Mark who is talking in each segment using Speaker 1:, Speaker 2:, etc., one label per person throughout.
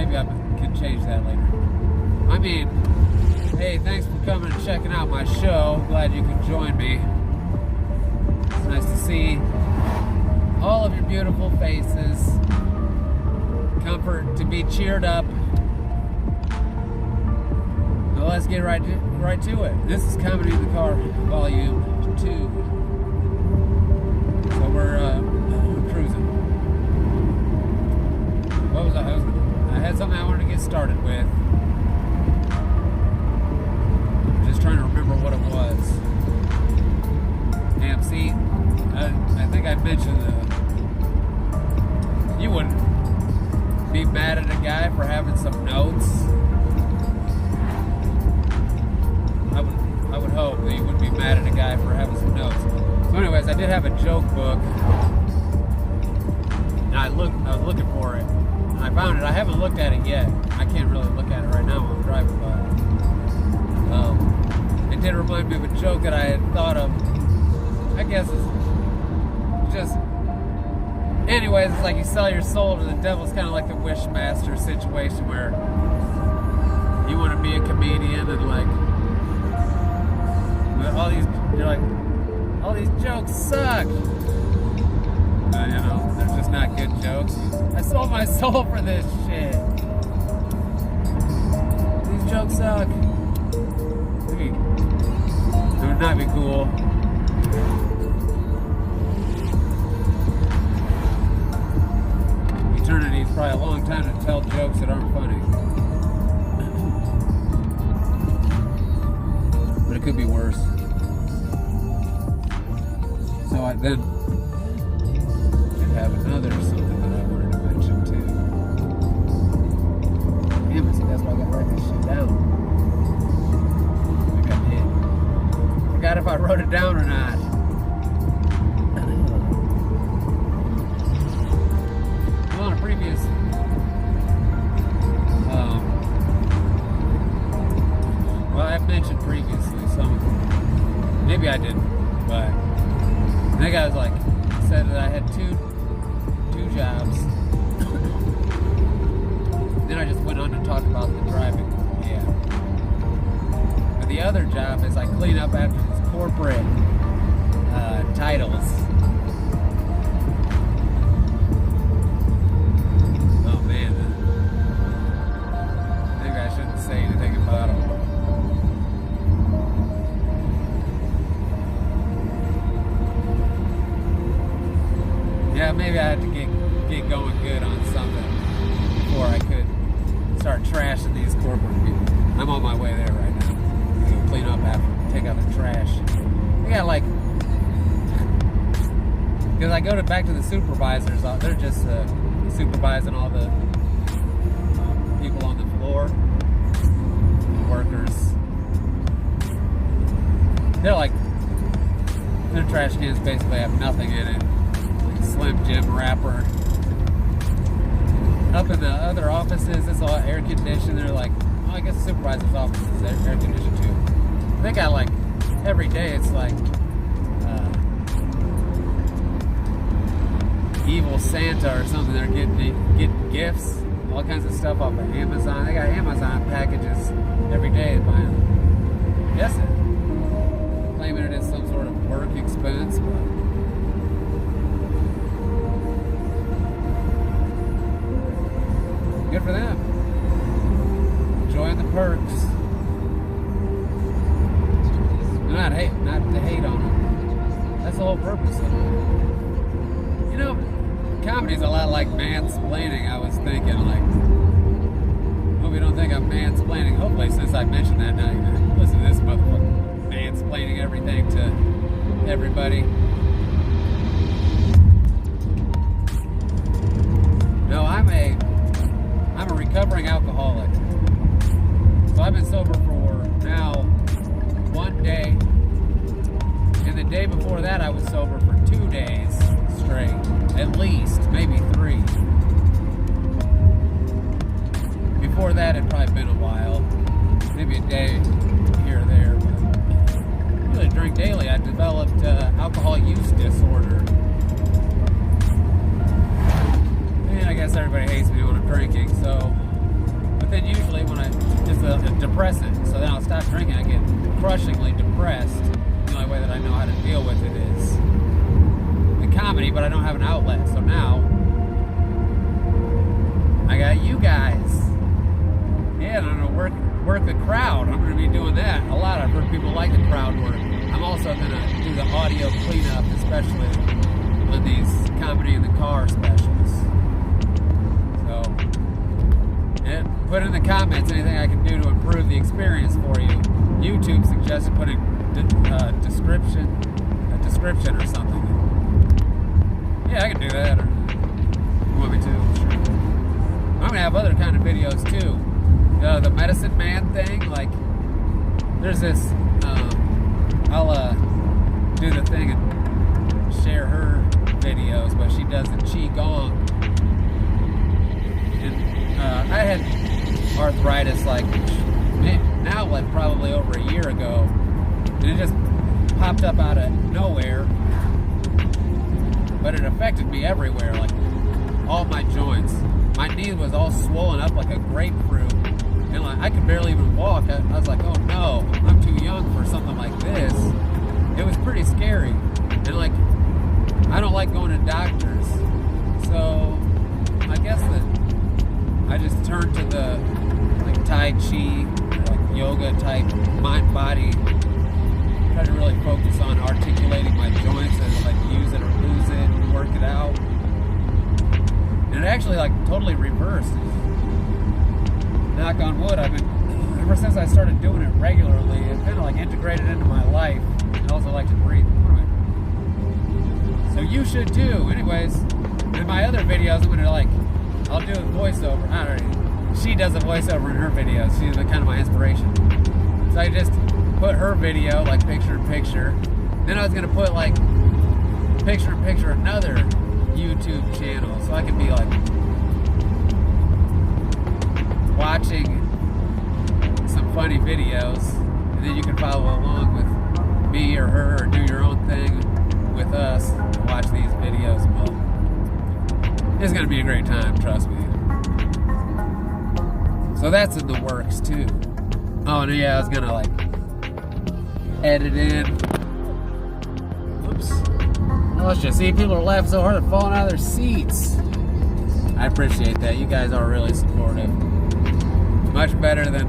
Speaker 1: maybe I can change that later. I mean, hey, thanks for coming and checking out my show. Glad you could join me. It's nice to see all of your beautiful faces. Comfort to be cheered up. So let's get right to it. This is Comedy in the Car, Volume 2. So we're cruising. What was I had something I wanted to get started with. Just trying to remember what it was. Damn, see, I think I mentioned you wouldn't be mad at a guy for having some notes. I would hope that you wouldn't be mad at a guy for having some notes. So anyways, I did have a joke book. And I was looking for it. And I found it. I haven't looked at it yet. I can't really look at it right now while I'm driving by. It did remind me of a joke that I had thought of. I guess it's just... Anyways, it's like you sell your soul to the devil. It's kind of like the Wishmaster situation where you want to be a comedian and like... You're like, all these jokes suck. They're just not good jokes. I sold my soul for this shit. These jokes suck. It would not be cool. Eternity is probably a long time to tell jokes that aren't funny. But it could be worse. So I then did have another something that I wanted to mention too. Damn it, see, that's why I gotta write this shit down. I think I did. Forgot if I wrote it down or not. Well, on a previous I've mentioned previously some, maybe I didn't, but I think I was said that I had two jobs. Then I just went on to talk about the driving. Yeah. But the other job is I clean up after these corporate titles. Oh man. Maybe I shouldn't say anything about them. Yeah, maybe I had to get going good on something before I could start trashing these corporate people. I'm on my way there right now. I'm gonna clean up after, take out the trash. I got because I go back to the supervisors. They're just supervising all the people on the floor, the workers. Their trash cans basically have nothing in it. Slim Jim wrapper. Up in the other offices, it's all air conditioned. They're I guess the supervisor's office is air conditioned too. They got every day it's Evil Santa or something. They're getting gifts, all kinds of stuff off of Amazon. They got Amazon packages every day buying. Yes, claiming it is some sort of work expense, but good for them. Enjoying the perks. Not to hate on them. That's the whole purpose of it. Comedy's a lot like mansplaining. I was thinking, hope you don't think I'm mansplaining. Hopefully, since I mentioned that, now you're gonna listen to this motherfucker mansplaining everything to everybody. No, I'm a recovering alcoholic. So I've been sober for now 1 day. And the day before that I was sober for 2 days straight. At least, maybe 3. Before that it'd probably been a while. Maybe a day here or there. But I really drink daily. I developed alcohol use disorder. And I guess everybody hates me when I'm drinking, so But then usually when it's a depressant, so then I'll stop drinking, I get crushingly depressed. The only way that I know how to deal with it is the comedy, but I don't have an outlet. So now I got you guys. Yeah, I'm gonna work the crowd. I'm gonna be doing that a lot. I've heard people like the crowd work. I'm also gonna do the audio cleanup, especially on these comedy in the car specials. So, yeah, put in the comments anything I can do to improve the experience for you. YouTube suggested putting a description or something. Yeah, I can do that. Or you want me to? Sure. I'm gonna have other kind of videos too. The medicine man thing, like there's this. I'll do the thing and share her videos, but she does the Qigong. And I had arthritis now probably over a year ago, and it just popped up out of nowhere. But it affected me everywhere, like all my joints. My knee was all swollen up like a grapefruit, and like I could barely even walk. I was like, oh no, I'm too young for something like this. It was pretty scary, and like I don't like going to doctors, so I guess that I just turned to the like Tai Chi, like yoga type mind body. Try to really focus on articulating my joints and like use it or lose it, work it out. And it actually like totally reversed. Knock on wood, ever since I started doing it regularly, it's kind of like integrated into my life. I also like to breathe. So you should too. Anyways, in my other videos, I'll do a voiceover. I don't know. She does a voiceover in her videos. She's kind of my inspiration. So I just put her video, like picture in picture. Then I was gonna put like picture in picture another YouTube channel, so I could be like watching some funny videos, and then you can follow along with me or her, or do your own thing with us and watch these videos. Well, it's gonna be a great time, trust me. So that's in the works too. Oh, and yeah, I was gonna like edit in. Oops. Let's just see, people are laughing so hard they're falling out of their seats. I appreciate that. You guys are really supportive. Much better than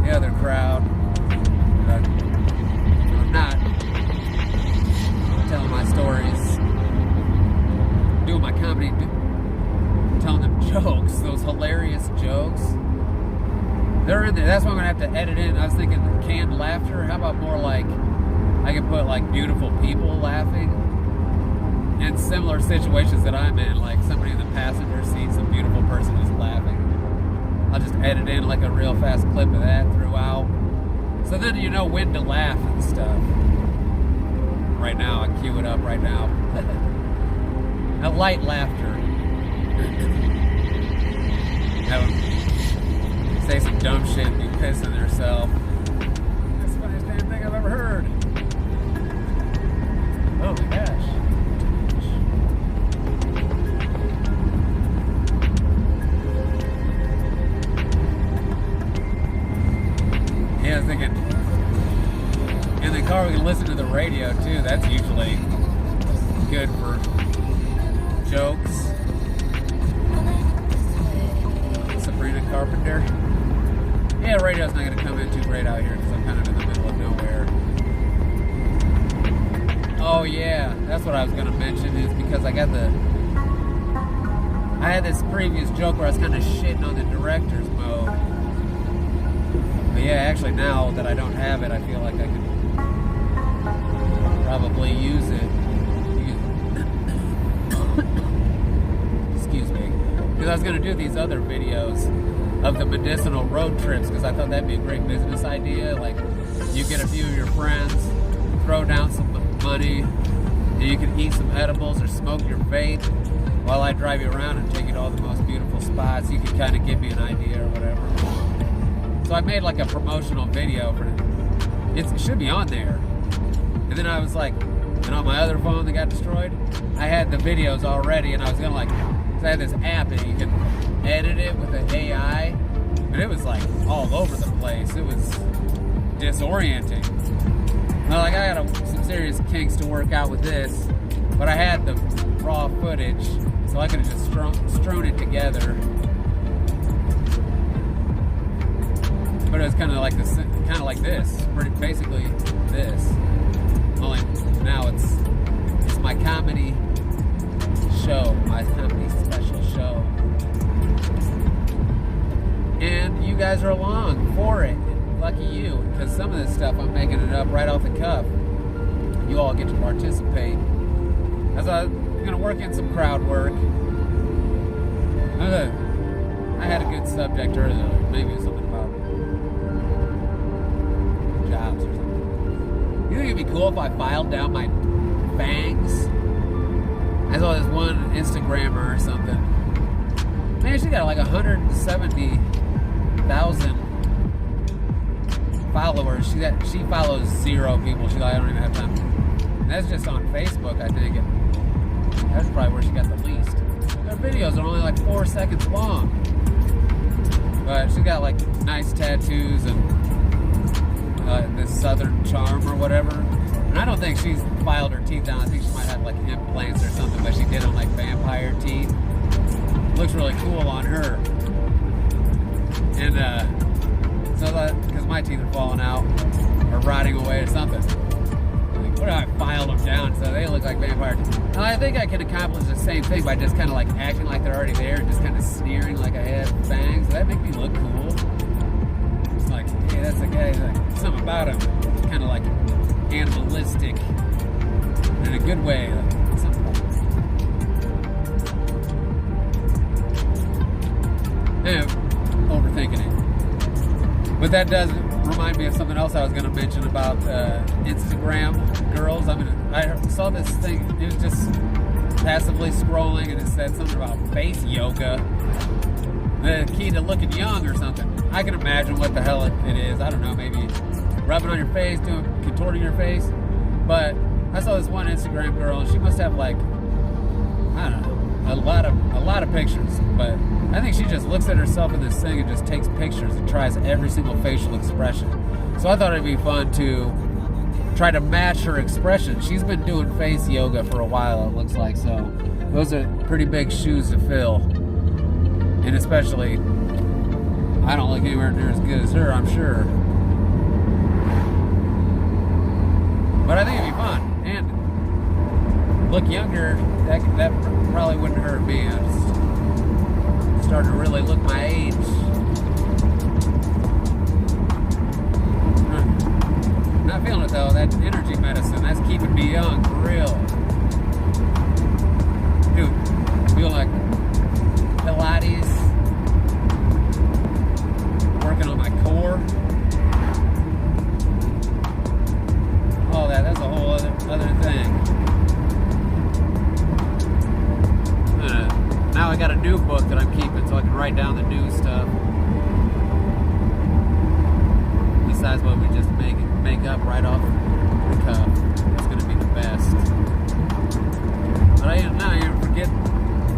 Speaker 1: the other crowd. I'm not telling my stories, doing my comedy, telling them jokes, those hilarious jokes. They're in there. That's why I'm going to have to edit in. I was thinking canned laughter. How about more like I could put like beautiful people laughing in similar situations that I'm in, like somebody in the passenger seat, some beautiful person just laughing. I'll just edit in like a real fast clip of that throughout. So then you know when to laugh and stuff. Right now, I cue it up right now. A light laughter. Say some dumb shit and be pissing herself. That's the funniest damn thing I've ever heard. Oh my gosh. Yeah, I was thinking, in the car we can listen to the radio too. That's usually good for jokes. Sabrina Carpenter. Yeah, radio's not going to come in too great out here because I'm kind of in the middle of nowhere. Oh yeah, that's what I was going to mention, is because I had this previous joke where I was kind of shitting on the director's mode. But yeah, actually now that I don't have it, I feel like I could probably use it. Excuse me. Because I was going to do these other videos of the medicinal road trips, because I thought that'd be a great business idea. Like, you get a few of your friends, throw down some money, and you can eat some edibles or smoke your vape while I drive you around and take you to all the most beautiful spots. You can kind of give me an idea or whatever. So I made like a promotional video for it. It should be on there. And then I was like, and on my other phone that got destroyed, I had the videos already, and I was gonna like, cause I had this app and you can edit it with an AI, but it was like all over the place. It was disorienting. Well, like I got some serious kinks to work out with this, but I had the raw footage, so I could have just strewn it together. But it was kind of like this, pretty basically this. Only now it's my comedy show, my comedy special show, and you guys are along for it. Lucky you, because some of this stuff I'm making it up right off the cuff. You all get to participate. As I'm gonna work in some crowd work. I had a good subject earlier, maybe it was something about jobs or something. You think it'd be cool if I filed down my bangs? I saw this one Instagrammer or something. Man, she got like 170,000 followers. She follows 0 people. She's like, I don't even have time. And that's just on Facebook, I think. And that's probably where she got the least. Her videos are only like 4 seconds long. But she got like nice tattoos and this southern charm or whatever. And I don't think she's filed her teeth down. I think she might have like implants or something, but she did them like vampire teeth. Looks really cool on her. And so that, because my teeth are falling out or rotting away or something. Like, what if I filed them down so they look like vampire teeth? And I think I can accomplish the same thing by just kind of like acting like they're already there and just kind of sneering like I have fangs. Does that make me look cool? It's like, hey, that's a guy, like, something about him. Kind of like animalistic in a good way. Like, overthinking it. But that does remind me of something else I was going to mention about Instagram girls. I saw this thing. It was just passively scrolling, and it said something about face yoga, the key to looking young or something. I can imagine what the hell it is. I don't know, maybe rubbing on your face, contorting your face. But I saw this one Instagram girl, and she must have like, I don't know, a lot of pictures. But I think she just looks at herself in this thing and just takes pictures and tries every single facial expression. So I thought it'd be fun to try to match her expression. She's been doing face yoga for a while, it looks like, so those are pretty big shoes to fill. And especially, I don't look anywhere near as good as her, I'm sure. But I think it'd be fun. And look younger, that probably wouldn't hurt me. I'm just starting to really look my age. Not feeling it though. That energy medicine, that's keeping me young for real. Dude, I feel like Pilates, working on my core. All that's a whole other thing. Now I got a new book that I'm keeping so I can write down the new stuff. Besides what we just make up right off the cuff. It's going to be the best. But I didn't forget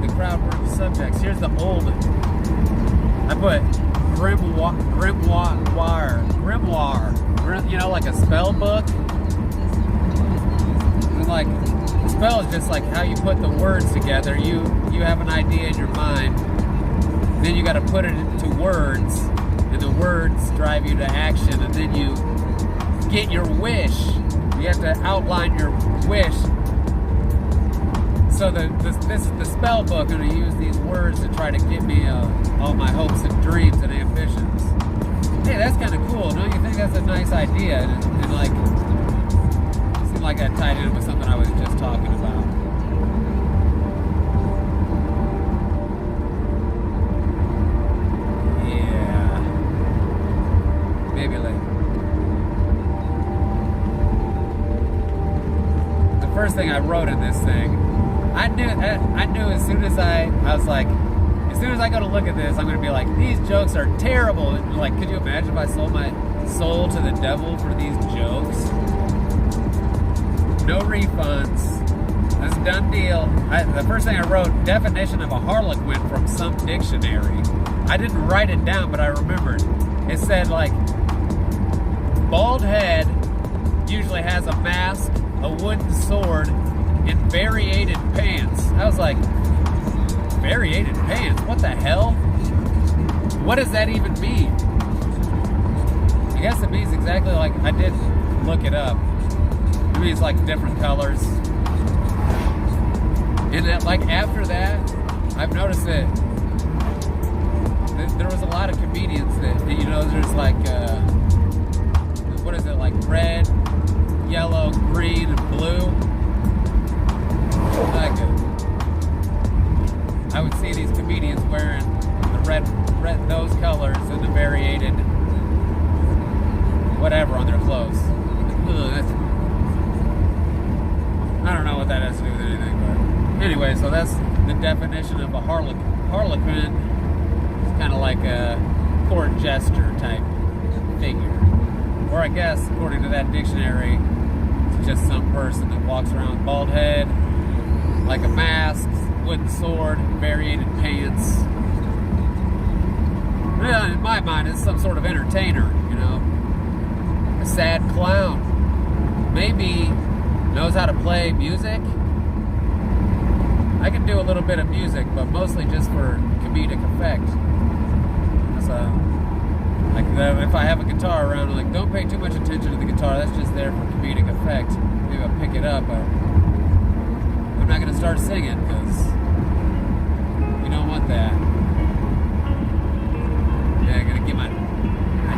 Speaker 1: the crowd work subjects. Here's the old. I put grimoire. You know, like a spell book. And like, spell is just like how you put the words together. You have an idea in your mind, then you got to put it into words, and the words drive you to action, and then you get your wish. You have to outline your wish. So this is the spell book, and I use these words to try to get me all my hopes and dreams and ambitions. Hey, that's kind of cool. Don't you think that's a nice idea? And like, it seemed like that tied in with something I was just talking about. Maybe later. The first thing I wrote in this thing, I knew as soon as I was like, as soon as I go to look at this, I'm going to be like, these jokes are terrible. And like, could you imagine if I sold my soul to the devil for these jokes? No refunds. That's a done deal. The first thing I wrote, definition of a harlequin from some dictionary. I didn't write it down, but I remembered. It said, like, bald head usually has a mask, a wooden sword, and variated pants. I was like, variated pants? What the hell? What does that even mean? I guess it means exactly like, I did look it up. It means like different colors. And that, like, after that, I've noticed that there was a lot of comedians that, you know, there's like, what is it, like red, yellow, green, and blue? Like, I would see these comedians wearing the red, those colors and the variated whatever on their clothes. I don't know what that has to do with anything, but anyway, so that's the definition of a harlequin. It's kind of like a court jester type figure. Or I guess, according to that dictionary, it's just some person that walks around with bald head, like a mask, wooden sword, variated pants. Well, in my mind, it's some sort of entertainer, you know. A sad clown. Maybe knows how to play music. I can do a little bit of music, but mostly just for comedic effect. So, like, if I have a guitar around, I'm like, don't pay too much attention to the guitar. That's just there for comedic effect. Maybe I'll pick it up. I'm not going to start singing because you don't want that. Yeah, I'm going to get my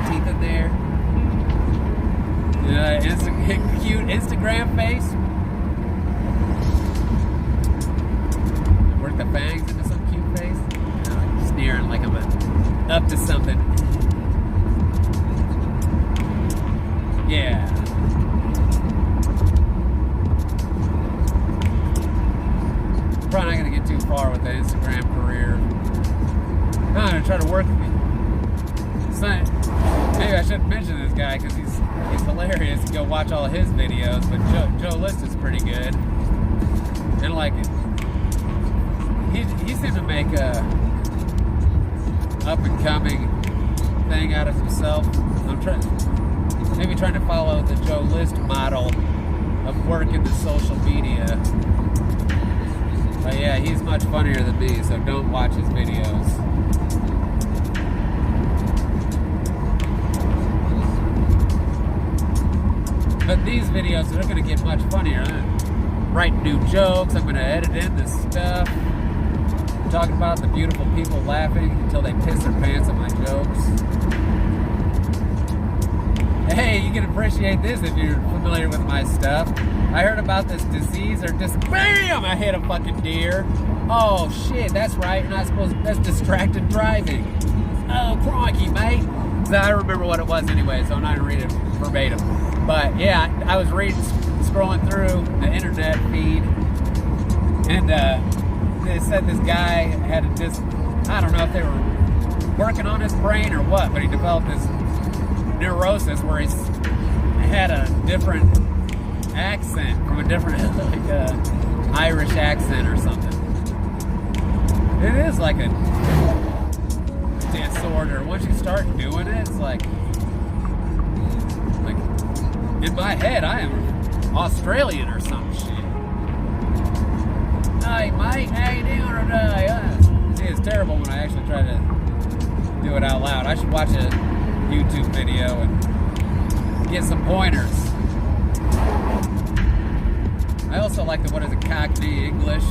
Speaker 1: teeth in there. Cute Instagram face. Work the fangs into some cute face. You know, like sneering like I'm up to something. Yeah. Probably not going to get too far with the Instagram career. I'm going to try to work with me. Maybe I shouldn't mention this guy because he's hilarious. Go watch all his videos, but Joe List is pretty good. And like, he seemed to make a up and coming thing out of himself. I'm trying to follow the Joe List model of working the social media. But yeah, he's much funnier than me, so don't watch his videos. But these videos are going to get much funnier. I'm going to write new jokes. I'm going to edit in this stuff. I'm talking about the beautiful people laughing until they piss their pants at my jokes. Hey, you can appreciate this if you're familiar with my stuff. I heard about this disease, or just BAM! I hit a fucking deer. Oh shit, that's right. You're not supposed to, that's distracted driving. Oh, crikey, mate. So I remember what it was anyway, so I'm not going to read it verbatim. But yeah, I was scrolling through the internet feed, and they said this guy had I don't know if they were working on his brain or what, but he developed this neurosis where he had a different accent from a different, like Irish accent or something. It is like a disorder. Once you start doing it, it's like in my head, I am Australian or some shit. Hey, mate, how you doing today? See, it's terrible when I actually try to do it out loud. I should watch a YouTube video and get some pointers. I also like the, what is it, Cockney English?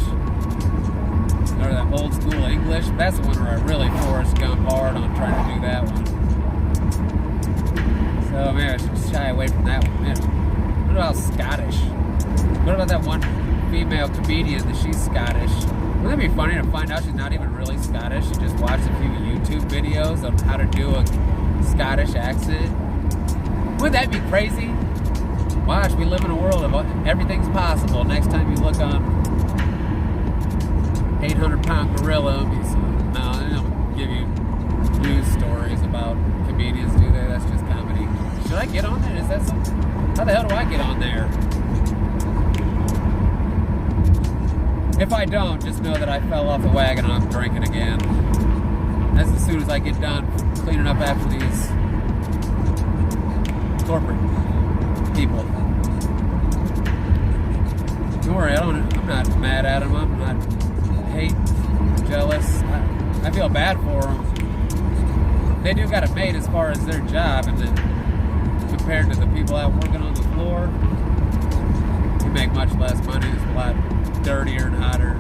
Speaker 1: Or that old school English. That's the one where I really Forrest Gump hard on trying to do that one. So maybe I should shy away from that one. Man, what about Scottish? What about that one female comedian that she's Scottish? Wouldn't that be funny to find out she's not even really Scottish? She just watched a few YouTube videos on how to do a Scottish accent. Wouldn't that be crazy? Watch, we live in a world of everything's possible. Next time you look on 800-pound gorilla, no, they don't give you news stories about comedians, do they? That's just comedy. Should I get on there? Is that something? How the hell do I get on there? If I don't, just know that I fell off the wagon and I'm drinking again. That's as soon as I get done cleaning up after these corporate people. Don't worry, I'm not mad at them. I'm not hate, jealous. I feel bad for them. They do got it made as far as their job, and then compared to the people out working on the floor, you make much less money. It's a lot dirtier and hotter,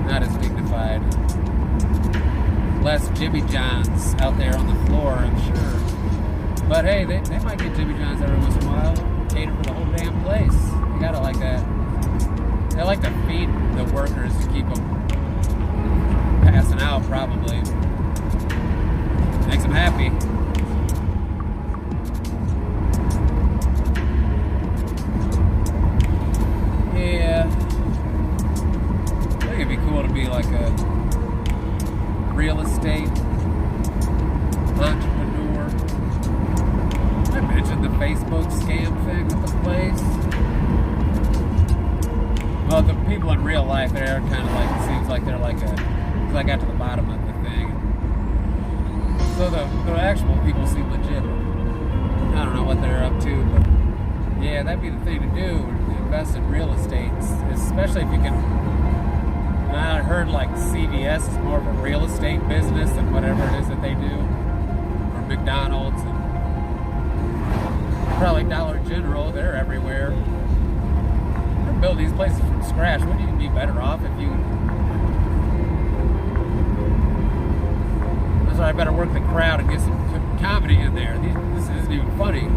Speaker 1: not as dignified. Less Jimmy Johns out there on the floor, I'm sure. But hey, they might get Jimmy Johns every once in a while. Cater for the whole damn place. You gotta like that. They like to feed the workers to keep them passing out, probably. Makes them happy. Yeah. I think it'd be cool to be like a real estate entrepreneur. I mentioned the Facebook scam thing with the place. Well, the people in real life, they're kind of like, it seems like they're like because I got to the bottom of the thing. So the actual people seem legit. I don't know what they're up to, but yeah, that'd be the thing to do. Invest in real estate, especially if you can. I heard like CVS is more of a real estate business than whatever it is that they do, or McDonald's, and probably Dollar General. They're everywhere. They're building these places from scratch. Wouldn't you be better off if you? That's why I better work the crowd and get some comedy in there. This isn't even funny.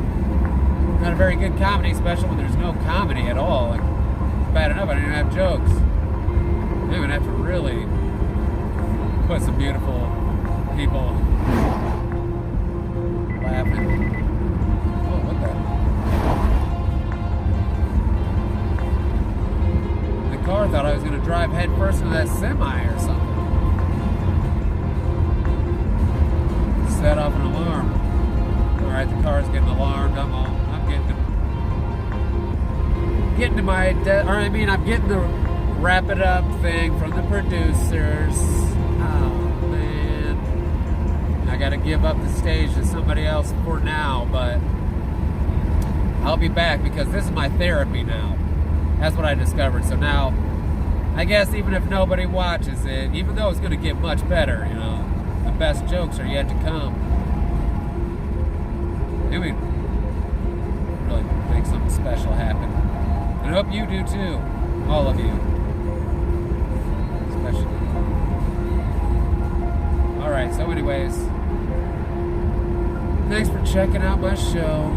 Speaker 1: Not a very good comedy special when there's no comedy at all. Like, it's bad enough I don't even have jokes. I even have to really put some beautiful people laughing. Oh, what the? The car thought I was going to drive head first into that semi or something. Set off an alarm. Alright, the car's getting alarmed. I'm getting to my I'm getting the wrap it up thing from the producers. Oh man, I gotta give up the stage to somebody else for now, but I'll be back because this is my therapy now. That's what I discovered. So now, I guess even if nobody watches it, even though it's gonna get much better, you know, the best jokes are yet to come. Maybe really make something special happen. And I hope you do too. All of you. Especially. Alright, so anyways. Thanks for checking out my show.